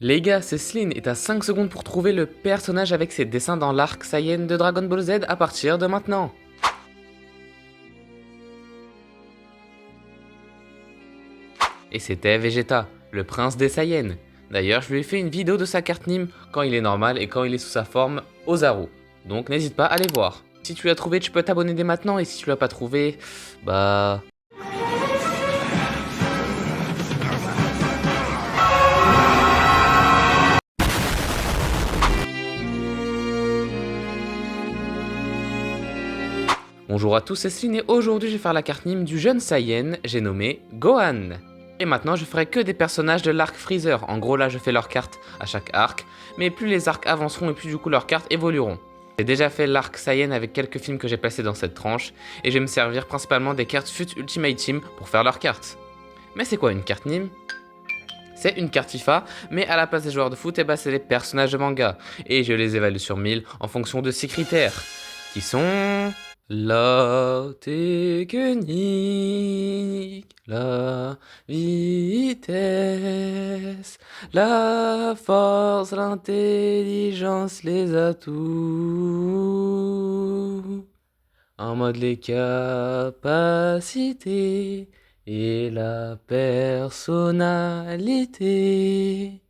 Les gars, c'est Celine et t'as 5 secondes pour trouver le personnage avec ses dessins dans l'arc Saiyan de Dragon Ball Z à partir de maintenant. Et c'était Vegeta, le prince des Saiyans. D'ailleurs, je lui ai fait une vidéo de sa carte Nîmes quand il est normal et quand il est sous sa forme Ozaru. Donc n'hésite pas à aller voir. Si tu l'as trouvé, tu peux t'abonner dès maintenant et si tu l'as pas trouvé, bah... Bonjour à tous, c'est Celine et aujourd'hui je vais faire la carte Nîmes du jeune Saiyan, j'ai nommé Gohan. Et maintenant je ferai que des personnages de l'arc Freezer, en gros là je fais leurs cartes à chaque arc, mais plus les arcs avanceront et plus du coup leurs cartes évolueront. J'ai déjà fait l'arc Saiyan avec quelques films que j'ai placés dans cette tranche, et je vais me servir principalement des cartes FUT Ultimate Team pour faire leurs cartes. Mais c'est quoi une carte Nîmes ? C'est une carte FIFA, mais à la place des joueurs de foot, c'est les personnages de manga, et je les évalue sur 1000 en fonction de 6 critères, qui sont... La technique, la vitesse, la force, l'intelligence, les atouts. En mode les capacités et la personnalité.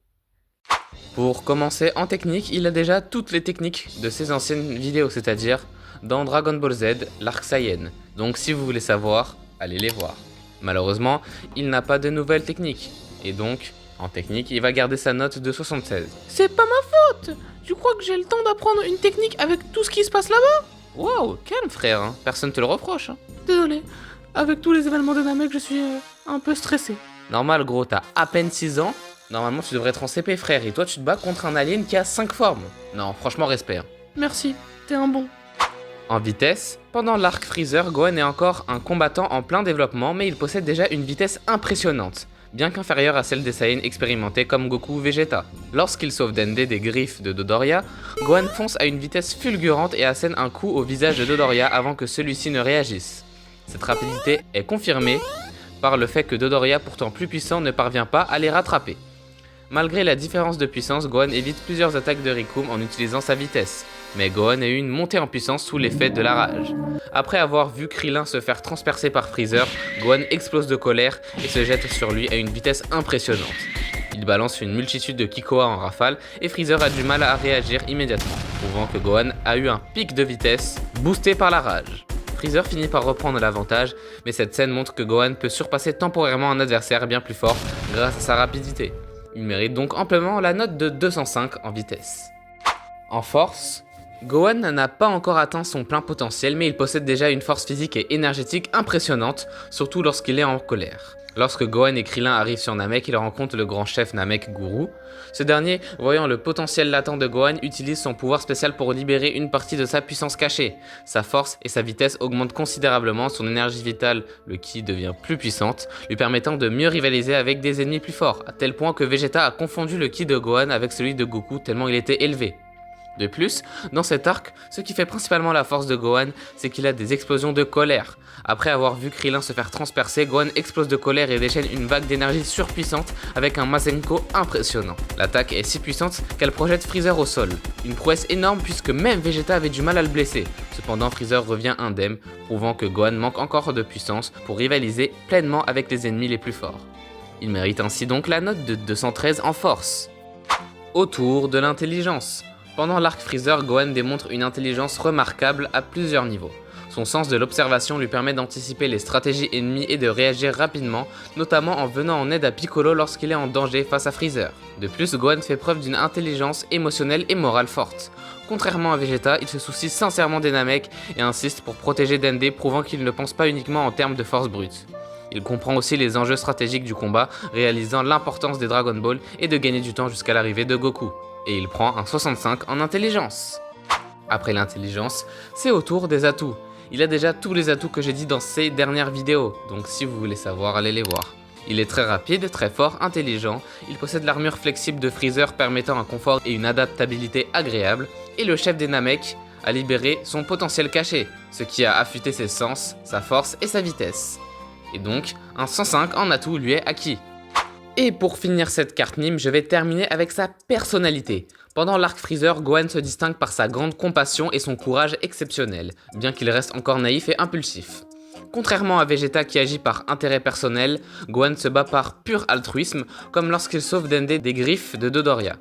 Pour commencer en technique, il a déjà toutes les techniques de ses anciennes vidéos, c'est-à-dire dans Dragon Ball Z, l'arc Saiyan. Donc si vous voulez savoir, allez les voir. Malheureusement, il n'a pas de nouvelles techniques. Et donc, en technique, il va garder sa note de 76. C'est pas ma faute! Tu crois que j'ai le temps d'apprendre une technique avec tout ce qui se passe là-bas? Wow, calme frère, hein. Personne te le reproche. Hein. Désolé, avec tous les événements de Namek, je suis un peu stressé. Normal gros, t'as à peine 6 ans. Normalement, tu devrais être en CP frère. Et toi, tu te bats contre un alien qui a 5 formes. Non, franchement, respect. Hein. Merci, t'es un bon. En vitesse, pendant l'arc Freezer, Gohan est encore un combattant en plein développement, mais il possède déjà une vitesse impressionnante, bien qu'inférieure à celle des Saiyans expérimentés comme Goku ou Vegeta. Lorsqu'il sauve Dende des griffes de Dodoria, Gohan fonce à une vitesse fulgurante et assène un coup au visage de Dodoria avant que celui-ci ne réagisse. Cette rapidité est confirmée par le fait que Dodoria, pourtant plus puissant, ne parvient pas à les rattraper. Malgré la différence de puissance, Gohan évite plusieurs attaques de Rikum en utilisant sa vitesse. Mais Gohan a eu une montée en puissance sous l'effet de la rage. Après avoir vu Krillin se faire transpercer par Freezer, Gohan explose de colère et se jette sur lui à une vitesse impressionnante. Il balance une multitude de Kikoa en rafale et Freezer a du mal à réagir immédiatement, prouvant que Gohan a eu un pic de vitesse boosté par la rage. Freezer finit par reprendre l'avantage, mais cette scène montre que Gohan peut surpasser temporairement un adversaire bien plus fort grâce à sa rapidité. Il mérite donc amplement la note de 205 en vitesse. En force, Gohan n'a pas encore atteint son plein potentiel, mais il possède déjà une force physique et énergétique impressionnante, surtout lorsqu'il est en colère. Lorsque Gohan et Krillin arrivent sur Namek, ils rencontrent le grand chef Namek Guru. Ce dernier, voyant le potentiel latent de Gohan, utilise son pouvoir spécial pour libérer une partie de sa puissance cachée. Sa force et sa vitesse augmentent considérablement, son énergie vitale, le Ki, devient plus puissante, lui permettant de mieux rivaliser avec des ennemis plus forts, à tel point que Vegeta a confondu le Ki de Gohan avec celui de Goku tellement il était élevé. De plus, dans cet arc, ce qui fait principalement la force de Gohan, c'est qu'il a des explosions de colère. Après avoir vu Krillin se faire transpercer, Gohan explose de colère et déchaîne une vague d'énergie surpuissante avec un Masenko impressionnant. L'attaque est si puissante qu'elle projette Freezer au sol. Une prouesse énorme puisque même Vegeta avait du mal à le blesser. Cependant, Freezer revient indemne, prouvant que Gohan manque encore de puissance pour rivaliser pleinement avec les ennemis les plus forts. Il mérite ainsi donc la note de 213 en force. Autour de l'intelligence. Pendant l'arc Freezer, Gohan démontre une intelligence remarquable à plusieurs niveaux. Son sens de l'observation lui permet d'anticiper les stratégies ennemies et de réagir rapidement, notamment en venant en aide à Piccolo lorsqu'il est en danger face à Freezer. De plus, Gohan fait preuve d'une intelligence émotionnelle et morale forte. Contrairement à Vegeta, il se soucie sincèrement des Namek et insiste pour protéger Dende, prouvant qu'il ne pense pas uniquement en termes de force brute. Il comprend aussi les enjeux stratégiques du combat, réalisant l'importance des Dragon Ball et de gagner du temps jusqu'à l'arrivée de Goku. Et il prend un 65 en intelligence. Après l'intelligence, c'est au tour des atouts. Il a déjà tous les atouts que j'ai dit dans ces dernières vidéos, donc si vous voulez savoir, allez les voir. Il est très rapide, très fort, intelligent, il possède l'armure flexible de Freezer permettant un confort et une adaptabilité agréable, et le chef des Namek a libéré son potentiel caché, ce qui a affûté ses sens, sa force et sa vitesse. Et donc, un 105 en atout lui est acquis. Et pour finir cette carte Nîmes, je vais terminer avec sa personnalité. Pendant l'arc Freezer, Gohan se distingue par sa grande compassion et son courage exceptionnel, bien qu'il reste encore naïf et impulsif. Contrairement à Vegeta qui agit par intérêt personnel, Gohan se bat par pur altruisme, comme lorsqu'il sauve Dende des griffes de Dodoria.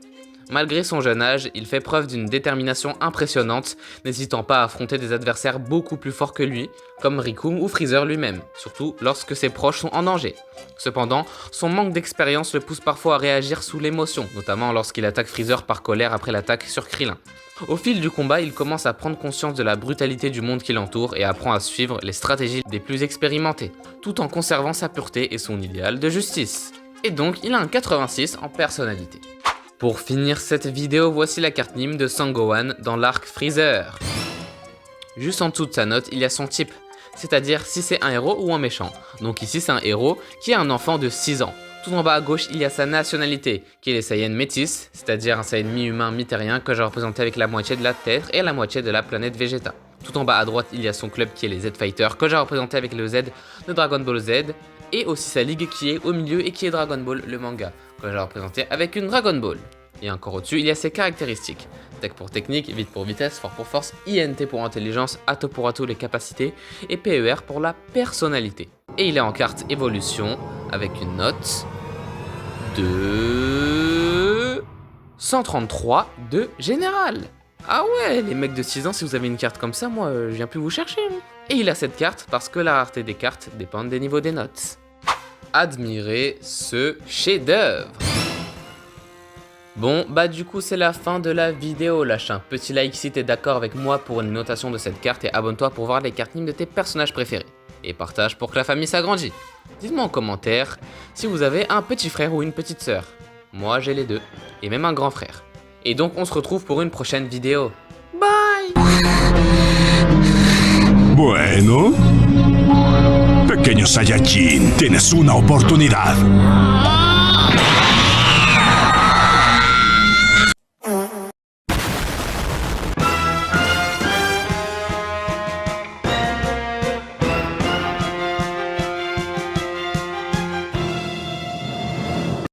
Malgré son jeune âge, il fait preuve d'une détermination impressionnante, n'hésitant pas à affronter des adversaires beaucoup plus forts que lui, comme Riku ou Freezer lui-même, surtout lorsque ses proches sont en danger. Cependant, son manque d'expérience le pousse parfois à réagir sous l'émotion, notamment lorsqu'il attaque Freezer par colère après l'attaque sur Krillin. Au fil du combat, il commence à prendre conscience de la brutalité du monde qui l'entoure et apprend à suivre les stratégies des plus expérimentés, tout en conservant sa pureté et son idéal de justice. Et donc, il a un 86 en personnalité. Pour finir cette vidéo, voici la carte Nîmes de Sangohan dans l'arc Freezer. Juste en dessous de sa note, il y a son type, c'est-à-dire si c'est un héros ou un méchant. Donc ici c'est un héros qui est un enfant de 6 ans. Tout en bas à gauche, il y a sa nationalité, qui est les Saiyans métis, c'est-à-dire un Saiyan mi-humain, mi-terrien que j'ai représenté avec la moitié de la Terre et la moitié de la planète Vegeta. Tout en bas à droite, il y a son club qui est les Z-Fighters, que j'ai représenté avec le Z de Dragon Ball Z, et aussi sa ligue qui est au milieu et qui est Dragon Ball, le manga, que j'ai représenté avec une Dragon Ball. Et encore au-dessus, il y a ses caractéristiques. Tech pour technique, vite pour vitesse, fort pour force, INT pour intelligence, Ato pour atout les capacités, et PER pour la personnalité. Et il est en carte évolution, avec une note de 133 de général. Ah ouais, les mecs de 6 ans, si vous avez une carte comme ça, moi, je viens plus vous chercher. Et il a cette carte parce que la rareté des cartes dépend des niveaux des notes. Admirez ce chef-d'œuvre. Bon, bah du coup c'est la fin de la vidéo, lâche un petit like si t'es d'accord avec moi pour une notation de cette carte et abonne-toi pour voir les cartes Nîmes de tes personnages préférés. Et partage pour que la famille s'agrandisse. Dites-moi en commentaire si vous avez un petit frère ou une petite sœur. Moi j'ai les deux, et même un grand frère. Et donc on se retrouve pour une prochaine vidéo. Bye! Bueno. Pequeño Saiyajin, tienes una oportunidad.